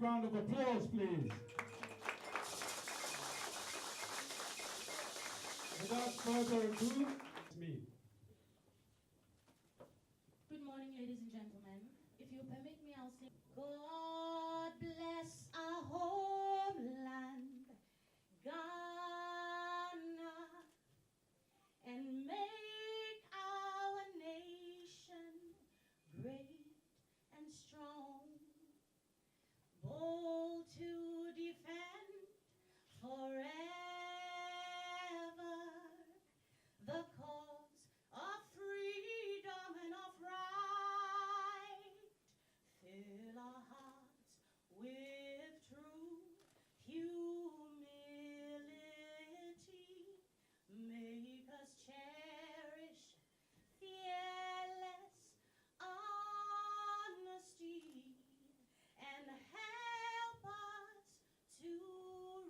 round of applause, please. Without further ado, it's me. Good morning, ladies and gentlemen. If you permit me, I'll sing. God bless our homeland, Ghana, and make our nation great and strong, bold to defend forever the cause of freedom and of right. Fill our hearts with true humility. Make us cherish fearless honesty and help us to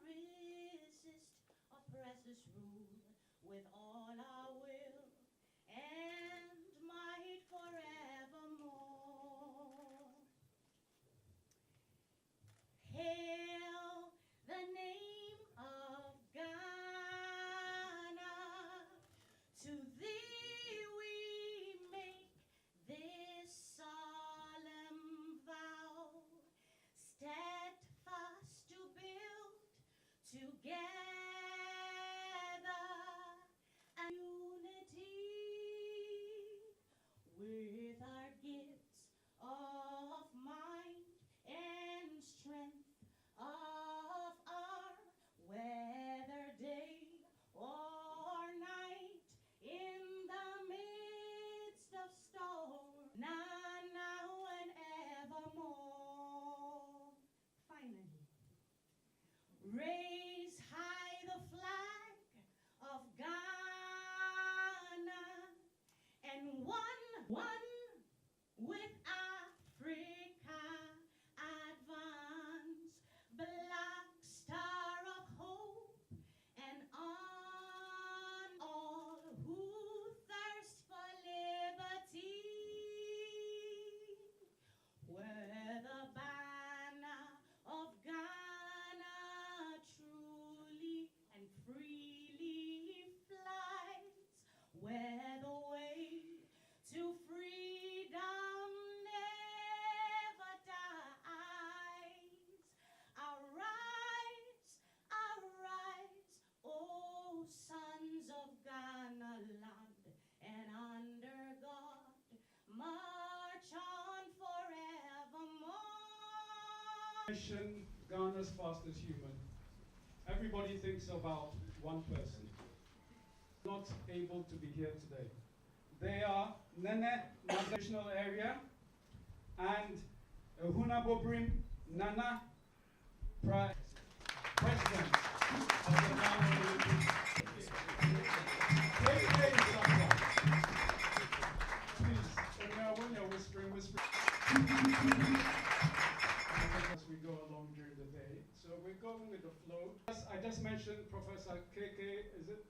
resist oppressors' rule with all our will and might forevermore. Hail the name of Ghana. To thee we make this solemn vow, steadfast to build together and unity with our gifts of mind and strength of our whether day or night in the midst of storm, now and evermore. Finally, raise high the flag of Ghana and one with Africa advance, black star of hope and on all who thirst for liberty, where the banner of Ghana truly and freely flies, where the way to freedom never dies. Arise, O sons of Ghana land, and under God march on forevermore. Ghana's Fastest Human. Everybody thinks about one person, not able to be here today. They are Nene National Area and Hunabobrim Nana, President of the Ghana Olympic. Please, when you're whispering. As we go along during the day. So we're going with the flow. I just mentioned Professor KK, is it?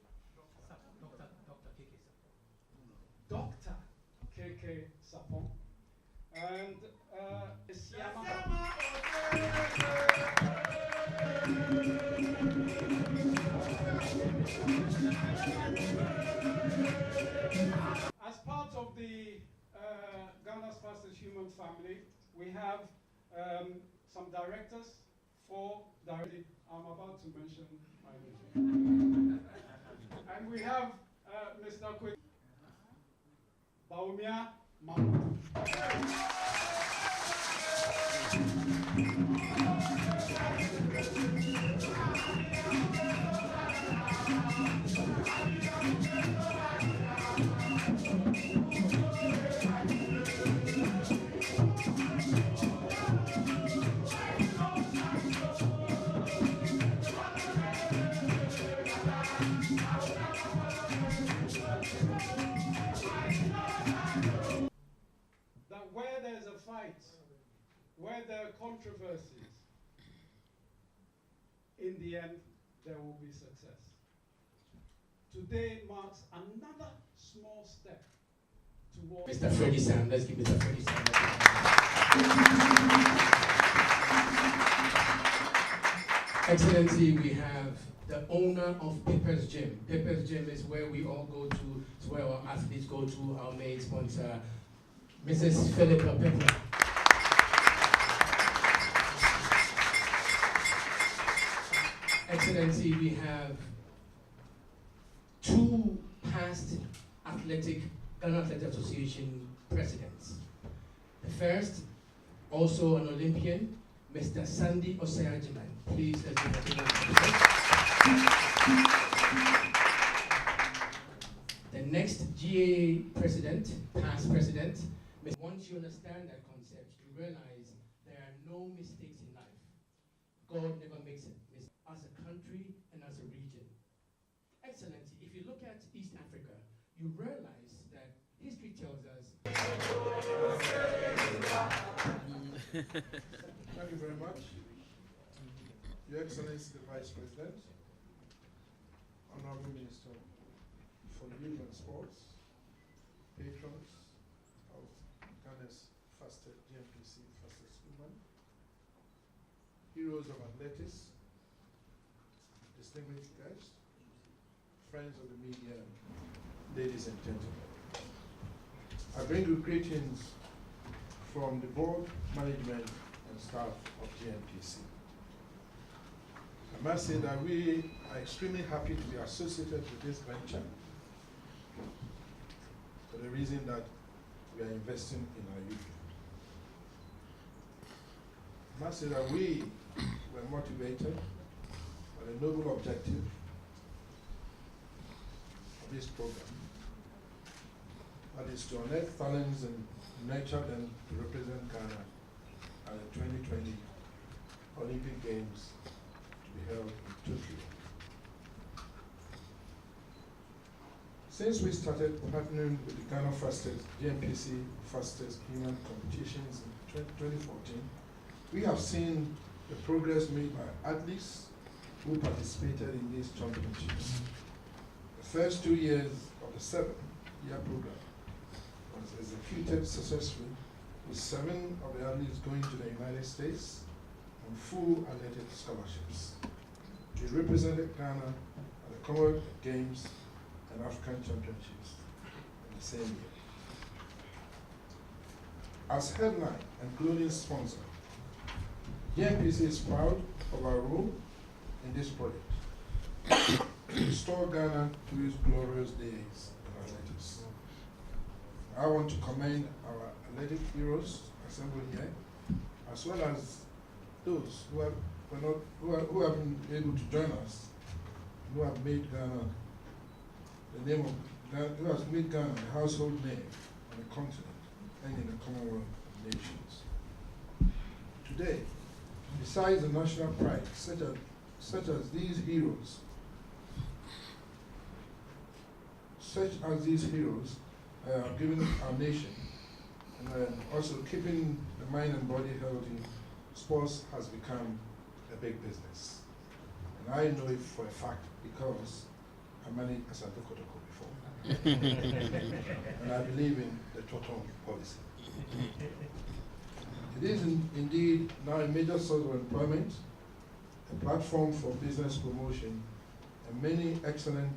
Dr. KK Sapong. And Isiama. As part of the Ghana's Fastest Human family, we have some directors, 4 directly. I'm about to mention my name. And we have Mr. Bawumia Mahamadu. That where there's a fight, where there are controversies, in the end, there will be success. Today marks another small step towards Mr. Freddie Sam. Let's give Mr. Freddie Sam. Excellency, we have the owner of Pepper's Gym. Pepper's Gym is where we all go to, it's where our athletes go to, our main sponsor, Mrs. Philippa Pepper. Excellency, we have two past Ghana Athletic Association presidents. The first, also an Olympian, Mr. Sandy Osayajiman. Please, let's give the next GA president, past president, once you understand that concept, you realize there are no mistakes in life. God never makes it as a country and as a region. Excellency, if you look at East Africa, you realize that history tells us. Thank you very much. Your Excellency the Vice President, Honorable Minister for Youth and Sports, patrons of Ghana's fastest GNPC Fastest Human, heroes of athletics, distinguished guests, friends of the media, ladies and gentlemen. I bring you greetings from the board, management, and staff of GNPC. I must say that we are extremely happy to be associated with this venture for the reason that we are investing in our youth. I must say that we were motivated by the noble objective of this program, that is to unearth talents and nurture them to represent Ghana at the 2020 Olympic Games to be held in Tokyo. Since we started partnering with the Ghana Fastest, GNPC Fastest Human competitions in 2014, we have seen the progress made by athletes who participated in these championships. The first 2 years of the 7-year program was executed successfully, with 7 of the athletes going to the United States on full athletic scholarships. They represented Ghana at the Commonwealth Games and African Championships in the same year. As headline and clothing sponsor, GNPC is proud of our role in this project to restore Ghana to its glorious days in athletics. I want to commend our athletic heroes assembled here, as well as those who have been able to join us, who have made Ghana the name of Ghana, who has made Ghana a household name on the continent and in the Commonwealth of Nations. Today, besides the national pride, such as these heroes are giving our nation, and also keeping the mind and body healthy, sports has become a big business. And I know it for a fact because I managed as a Dokotoko before. And I believe in the total policy. It is indeed now a major source of employment, a platform for business promotion, and many excellent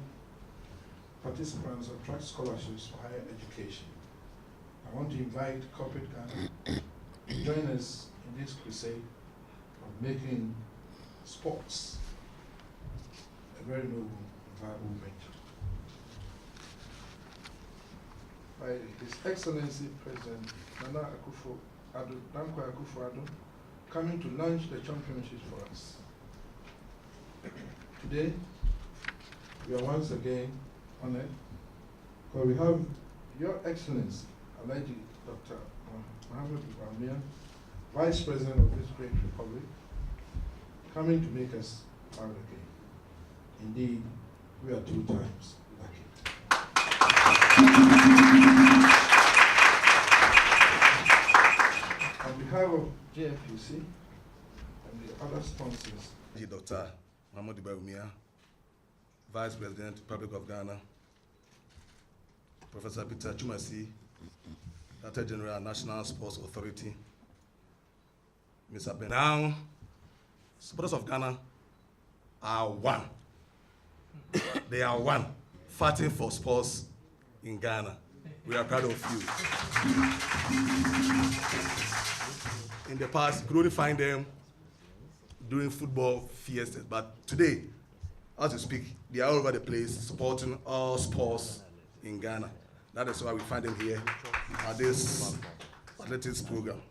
participants attract scholarships for higher education. I want to invite corporate Ghana to join us in this crusade of making sports a very noble, viable venture. By His Excellency President Nana Akufo-Addo coming to launch the championships for us. Today, we are once again honored because we have Your Excellency, Alhaji Dr. Mahamadu Bawumia, Vice President of this great republic, coming to make us proud again. Indeed, we are 2 times lucky. On behalf of GNPC and the other sponsors, Dr. Mahamadu Bawumia, Vice President, Republic of Ghana, Professor Peter Chumasi, Director General, National Sports Authority, Mr. Ben. Now, supporters of Ghana, are one. They are one, fighting for sports in Ghana. We are proud of you. In the past, you could only find them during football fiestas, but today, as we speak, they are all over the place supporting all sports in Ghana. That is why we find them here at this athletics program.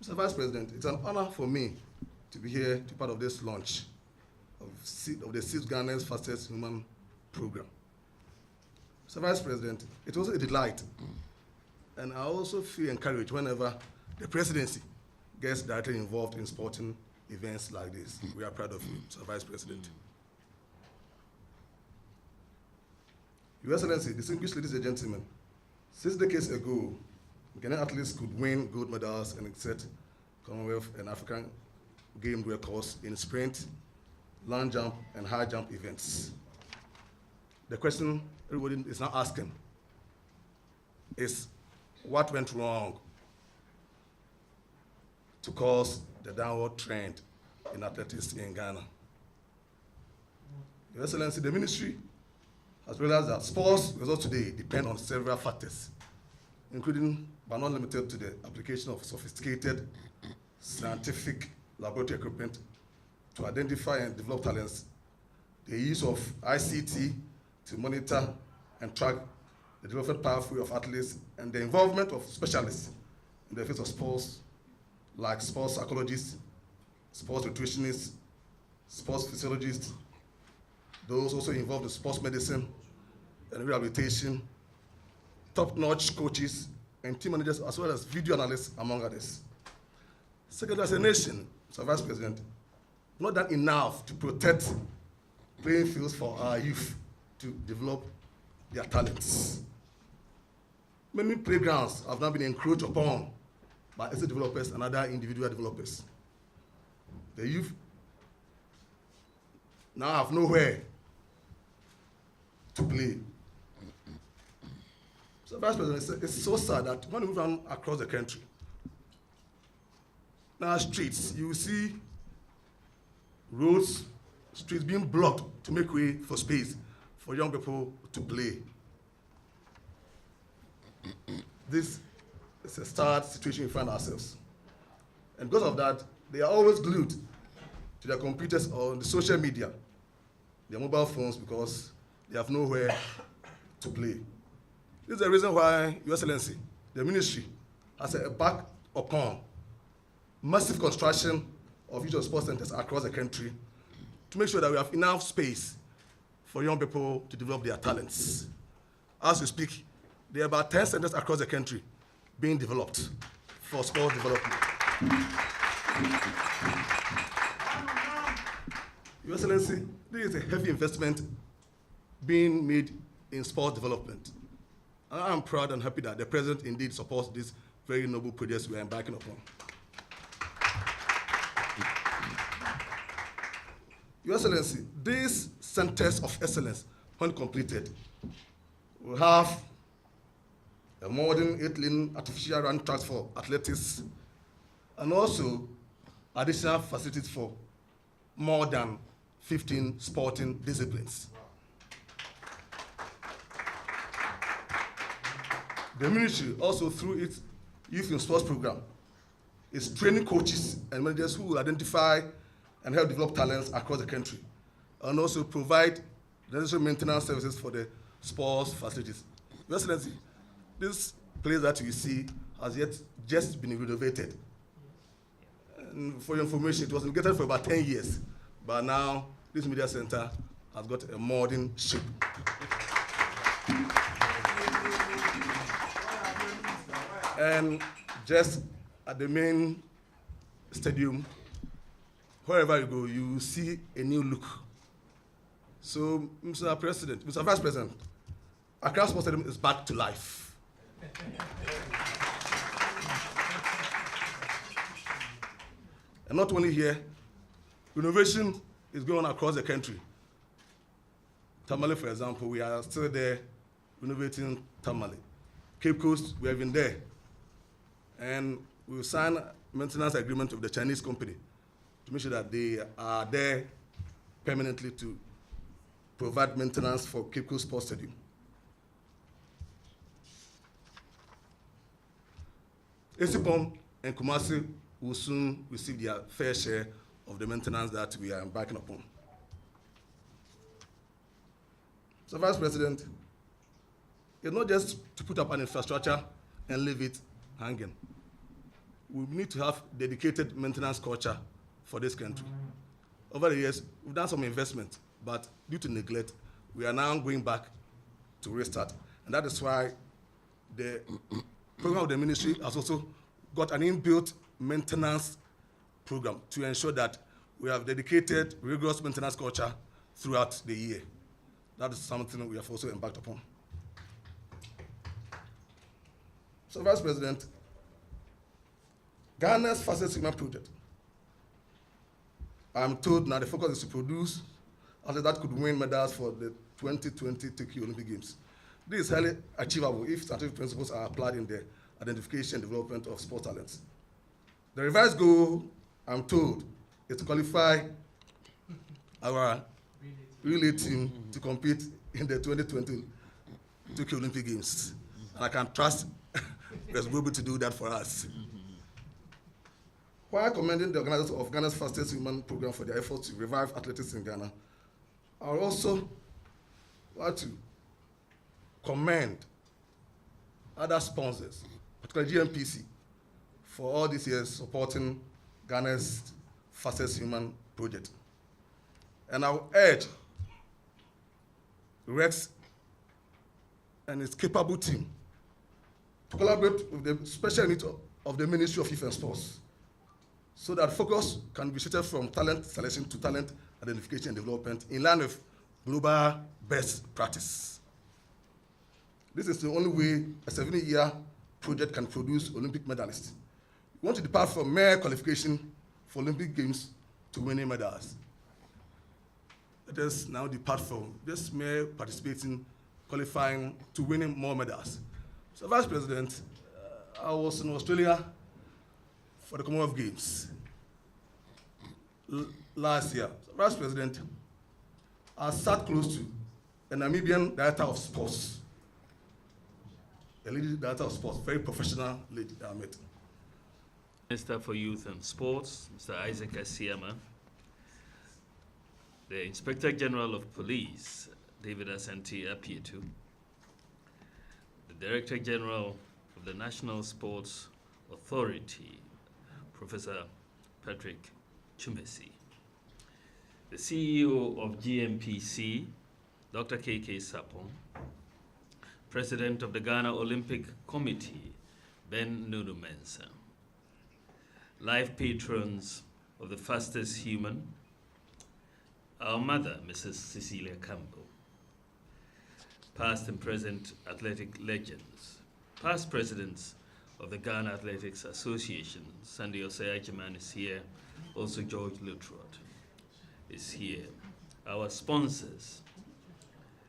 Mr. Vice President, it's an honor for me to be here to be part of this launch of the 6th Ghana's Fastest Human program. Mr. Vice President, it was a delight, and I also feel encouraged whenever the presidency gets directly involved in sporting events like this. We are proud of you, Mr. Vice President. Your Excellency, distinguished ladies and gentlemen, 6 decades ago, Ghanaian athletes could win gold medals and set Commonwealth and African game records in sprint, long jump, and high jump events. The question everybody is now asking is, what went wrong to cause the downward trend in athletics in Ghana? Your Excellency, the ministry has realized that sports results today depend on several factors, including but not limited to the application of sophisticated scientific laboratory equipment to identify and develop talents, the use of ICT to monitor and track the development pathway of athletes, and the involvement of specialists in the field of sports, like sports psychologists, sports nutritionists, sports physiologists, those also involved in sports medicine and rehabilitation, top-notch coaches and team managers, as well as video analysts, among others. Second, as a nation, Mr. Vice President, not done enough to protect playing fields for our youth to develop their talents. Many playgrounds have now been encroached upon by estate developers and other individual developers. The youth now have nowhere to play. So, Vice President, it's so sad that when we move on across the country, now streets, you will see roads, streets being blocked to make way for space for young people to play. This is a sad situation we find ourselves. And because of that, they are always glued to their computers or the social media, their mobile phones, because they have nowhere to play. This is the reason why, Your Excellency, the ministry has embarked upon massive construction of youth sports centers across the country to make sure that we have enough space for young people to develop their talents. As we speak, there are about 10 centers across the country being developed for sports development. Your Excellency, this is a heavy investment being made in sports development. And I am proud and happy that the President indeed supports this very noble project we are embarking upon. Your Excellency, these centers of excellence, when completed, will have a modern 8-lane artificial run tracks for athletics, and also additional facilities for more than 15 sporting disciplines. The ministry also, through its Youth in Sports program, is training coaches and managers who will identify and help develop talents across the country, and also provide the necessary maintenance services for the sports facilities. Your Excellency, this place that you see has just been renovated. And for your information, it was renovated for about 10 years, but now this media center has got a modern shape. And just at the main stadium, wherever you go, you will see a new look. So, Mr. President, Mr. Vice President, Accra Sports Stadium is back to life. And not only here, renovation is going on across the country. Tamale, for example, we are still there renovating Tamale. Cape Coast, we have been there. And we've signed a maintenance agreement with the Chinese company to make sure that they are there permanently to provide maintenance for Accra Sports Stadium. Esipom and Kumasi will soon receive their fair share of the maintenance that we are embarking upon. So, Vice President, it's not just to put up an infrastructure and leave it hanging. We need to have dedicated maintenance culture for this country. Over the years, we've done some investment, but due to neglect, we are now going back to restart. And that is why the program of the ministry has also got an inbuilt maintenance program to ensure that we have dedicated, rigorous maintenance culture throughout the year. That is something we have also embarked upon. So, Vice President, Ghana's Fastest Human project, I'm told now the focus is to produce athletes that could win medals for the 2020 Tokyo Olympic Games. This is highly achievable if scientific principles are applied in the identification and development of sports talents. The revised goal, I'm told, is to qualify our relay team to compete in the 2020 Tokyo Olympic Games. And I can trust that we'll be able to do that for us. While commending the organizers of Ghana's Fastest Human program for their efforts to revive athletics in Ghana, I would also like to commend other sponsors, particularly GNPC, for all these years supporting Ghana's Fastest Human project. And I will urge Rex and his capable team to collaborate with the special needs of the Ministry of Youth and Sports so that focus can be shifted from talent selection to talent identification and development in line with global best practice. This is the only way a 70-year project can produce Olympic medalists. We want to depart from mere qualification for Olympic Games to winning medals. Let us now depart from just mere participating, qualifying to winning more medals. So, Vice President, I was in Australia for the Commonwealth Games last year. So, Vice President, I sat close to a Namibian director of sports, a lady director of sports, very professional lady that I met. Minister for Youth and Sports, Mr. Isaac Asiama, the Inspector General of Police, David Asante Apietu, the Director General of the National Sports Authority, Professor Patrick Chumesi, the CEO of GNPC, Dr. KK Sapong, President of the Ghana Olympic Committee, Ben Nudu Mensah, life patrons of the Fastest Human, our mother, Mrs. Cecilia Campbell, past and present athletic legends, past presidents of the Ghana Athletics Association, Sandy Osei-Ajiman is here, also George Lutrot is here, our sponsors,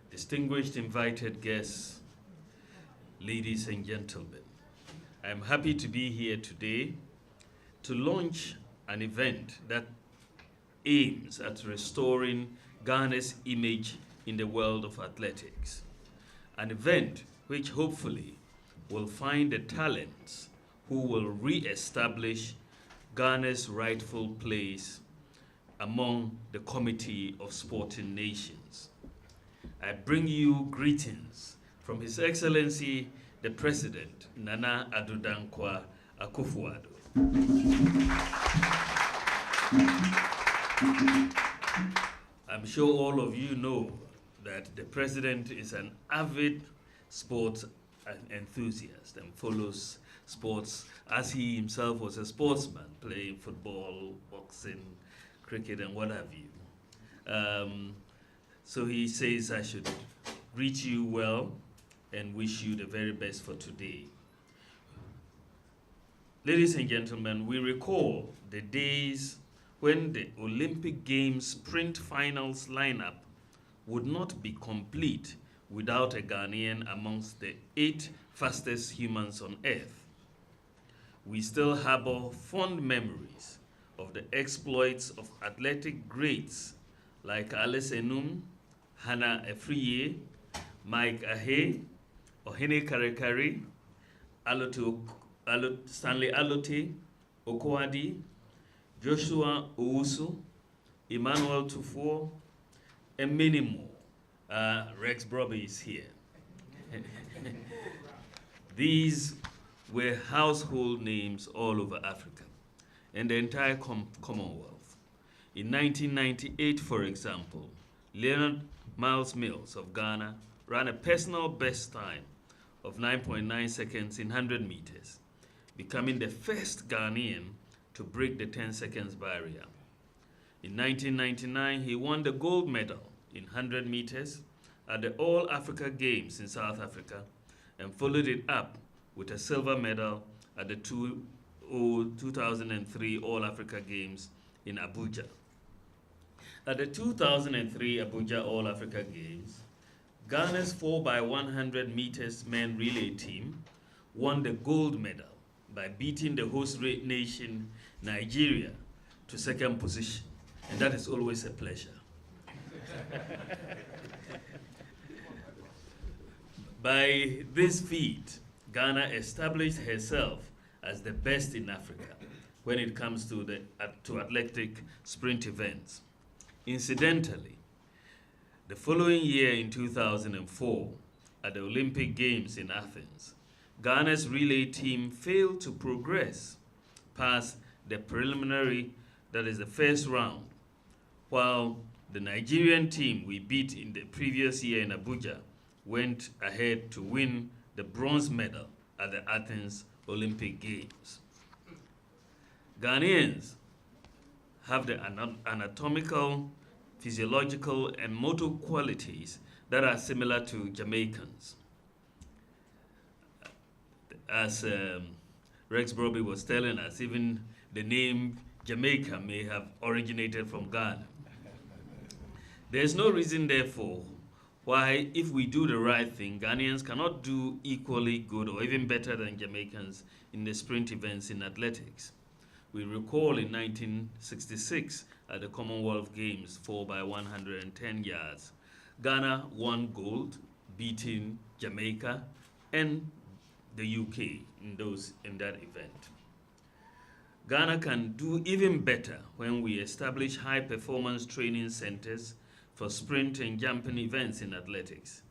distinguished invited guests, ladies and gentlemen. I am happy to be here today to launch an event that aims at restoring Ghana's image in the world of athletics. An event which hopefully will find the talents who will re-establish Ghana's rightful place among the Committee of Sporting Nations. I bring you greetings from His Excellency, the President, Nana Addo Dankwa Akufo-Addo. I'm sure all of you know that the President is an avid sports enthusiast and follows sports as he himself was a sportsman, playing football, boxing, cricket, and what have you. So he says I should greet you well and wish you the very best for today. Ladies and gentlemen, we recall the days when the Olympic Games sprint finals lineup would not be complete without a Ghanaian amongst the 8 fastest humans on earth. We still harbor fond memories of the exploits of athletic greats like Alice Enum, Hannah Efriye, Mike Ahe, Ohene Karekari, Stanley Alote, Okoadi, Joshua Owusu, Emmanuel Tufor, and many more. Rex Brobby is here. These were household names all over Africa and the entire Commonwealth. In 1998, for example, Leonard Miles Mills of Ghana ran a personal best time of 9.9 seconds in 100 meters, becoming the first Ghanaian to break the 10 seconds barrier. In 1999, he won the gold medal in 100 meters at the All Africa Games in South Africa and followed it up with a silver medal at the 2003 All Africa Games in Abuja. At the 2003 Abuja All Africa Games, Ghana's 4x100 meters men relay team won the gold medal by beating the host nation, Nigeria, to second position. And that is always a pleasure. By this feat, Ghana established herself as the best in Africa when it comes to athletic sprint events. Incidentally, the following year in 2004, at the Olympic Games in Athens, Ghana's relay team failed to progress past the preliminary, that is the first round, while the Nigerian team we beat in the previous year in Abuja went ahead to win the bronze medal at the Athens Olympic Games. Ghanaians have the anatomical, physiological, and motor qualities that are similar to Jamaicans. As Rex Brobby was telling us, even the name Jamaica may have originated from Ghana. There's no reason, therefore, why, if we do the right thing, Ghanaians cannot do equally good or even better than Jamaicans in the sprint events in athletics. We recall in 1966 at the Commonwealth Games 4x110 yards, Ghana won gold, beating Jamaica and the UK in that event. Ghana can do even better when we establish high-performance training centers for sprint and jumping events in athletics.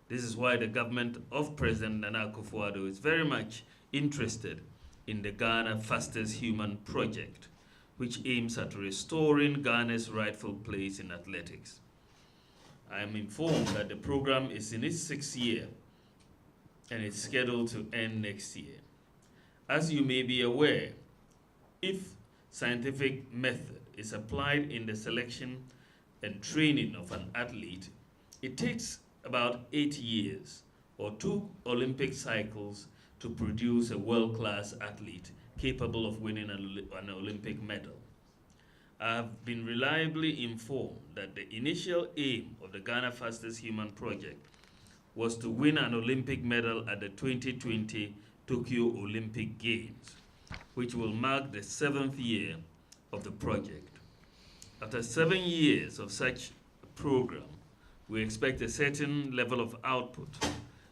This is why the government of President Nana Akufo-Addo is very much interested in the Ghana Fastest Human project, which aims at restoring Ghana's rightful place in athletics. I am informed that the program is in its 6th year and it's scheduled to end next year. As you may be aware, if scientific method is applied in the selection and training of an athlete, it takes about 8 years or 2 Olympic cycles to produce a world-class athlete capable of winning an Olympic medal. I have been reliably informed that the initial aim of the Ghana Fastest Human project was to win an Olympic medal at the 2020 Tokyo Olympic Games, which will mark the 7th year of the project. After 7 years of such a program, we expect a certain level of output,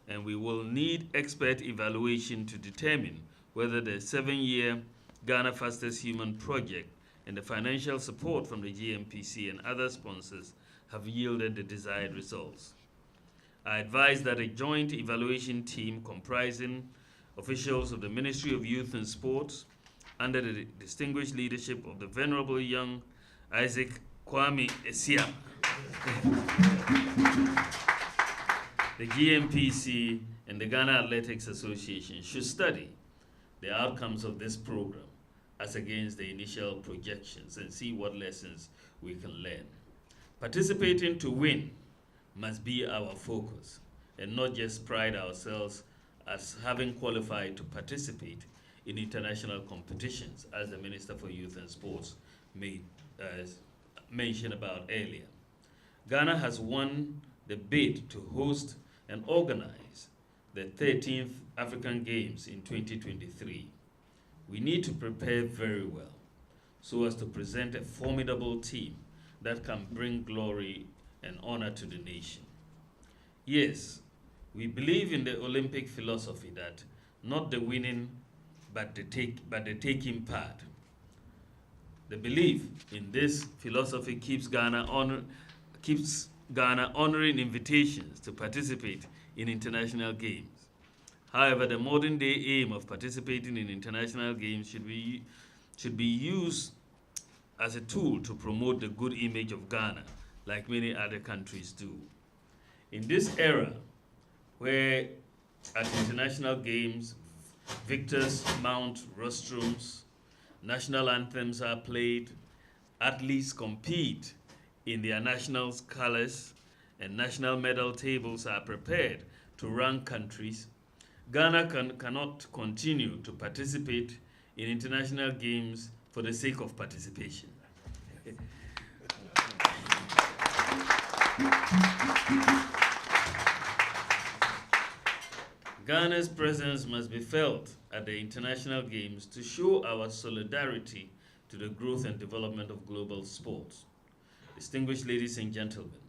and we will need expert evaluation to determine whether the 7-year Ghana Fastest Human project and the financial support from the GNPC and other sponsors have yielded the desired results. I advise that a joint evaluation team comprising officials of the Ministry of Youth and Sports, under the distinguished leadership of the Venerable Young Isaac Kwame Esiam, the GNPC and the Ghana Athletics Association should study the outcomes of this program as against the initial projections and see what lessons we can learn. Participating to win must be our focus and not just pride ourselves as having qualified to participate in international competitions, as the Minister for Youth and Sports made mention about earlier. Ghana has won the bid to host and organize the 13th African Games in 2023. We need to prepare very well so as to present a formidable team that can bring glory and honor to the nation. Yes, we believe in the Olympic philosophy that not the winning, but the taking part. The belief in this philosophy keeps Ghana honoring invitations to participate in international games. However, the modern day aim of participating in international games should be used as a tool to promote the good image of Ghana, like many other countries do. In this era, where at international games, victors mount rostrums, national anthems are played, athletes compete in their national colors, and national medal tables are prepared to rank countries, Ghana cannot continue to participate in international games for the sake of participation. Ghana's presence must be felt at the international games to show our solidarity to the growth and development of global sports. Distinguished ladies and gentlemen,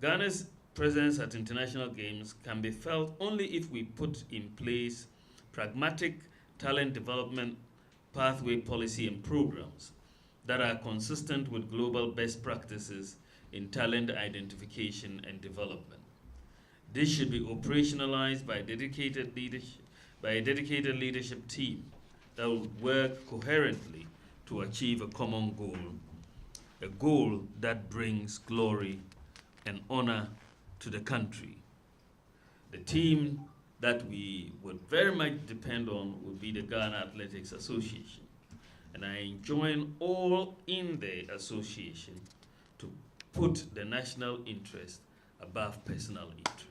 Ghana's presence at international games can be felt only if we put in place pragmatic talent development pathway policy and programs that are consistent with global best practices in talent identification and development. This should be operationalized by a dedicated leadership team that will work coherently to achieve a common goal, a goal that brings glory and honor to the country. The team that we would very much depend on would be the Ghana Athletics Association. And I enjoin all in the association to put the national interest above personal interest.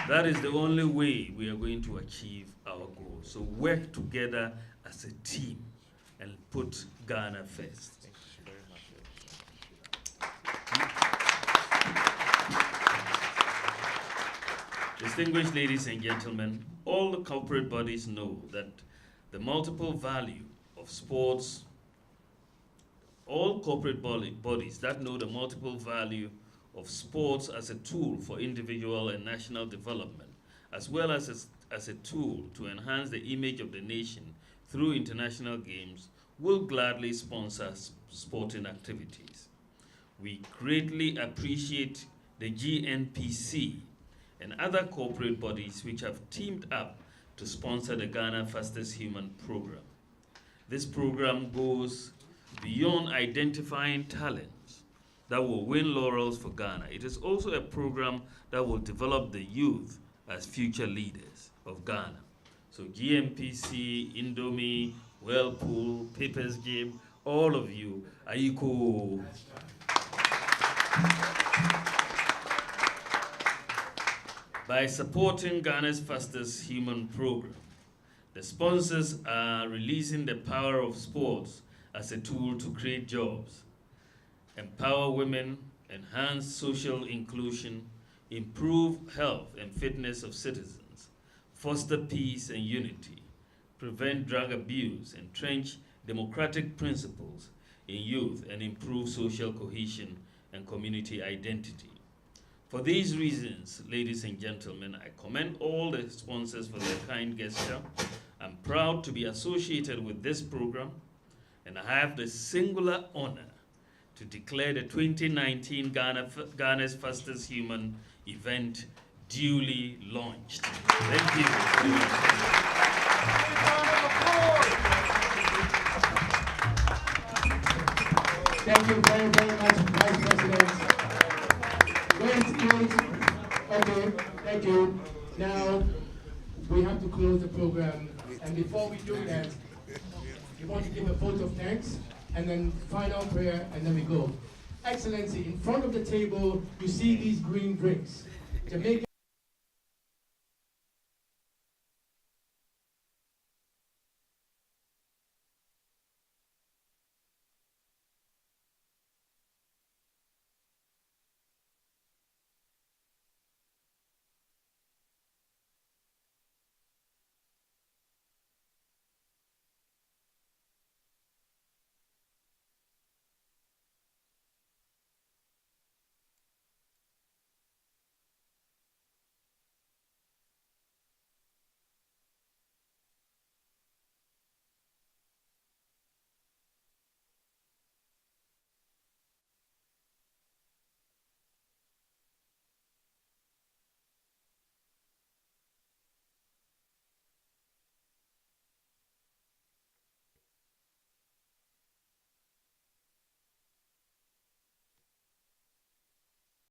That is the only way we are going to achieve our goal. So work together as a team and put Ghana first. Distinguished ladies and gentlemen, all the corporate bodies know that the multiple value of sports, all corporate bodies that know the multiple value of sports as a tool for individual and national development, as well as a tool to enhance the image of the nation through international games, will gladly sponsor sporting activities. We greatly appreciate the GNPC and other corporate bodies which have teamed up to sponsor the Ghana Fastest Human program. This program goes beyond identifying talents that will win laurels for Ghana. It is also a program that will develop the youth as future leaders of Ghana. So GNPC, Indomie, Whirlpool, Papers Game, all of you, Aiko. By supporting Ghana's Fastest Human program, the sponsors are releasing the power of sports as a tool to create jobs, empower women, enhance social inclusion, improve health and fitness of citizens, foster peace and unity, prevent drug abuse, entrench democratic principles in youth, and improve social cohesion and community identity. For these reasons, ladies and gentlemen, I commend all the sponsors for their kind gesture. I'm proud to be associated with this program, and I have the singular honor to declare the 2019 Ghana's Fastest Human event duly launched. Thank you very much. Thank you very, very much, Vice President. Great. Okay, thank you. Now, we have to close the program. And before we do that, we want to give a vote of thanks, and then final prayer, and then we go. Excellency, in front of the table, you see these green drinks. Jamaican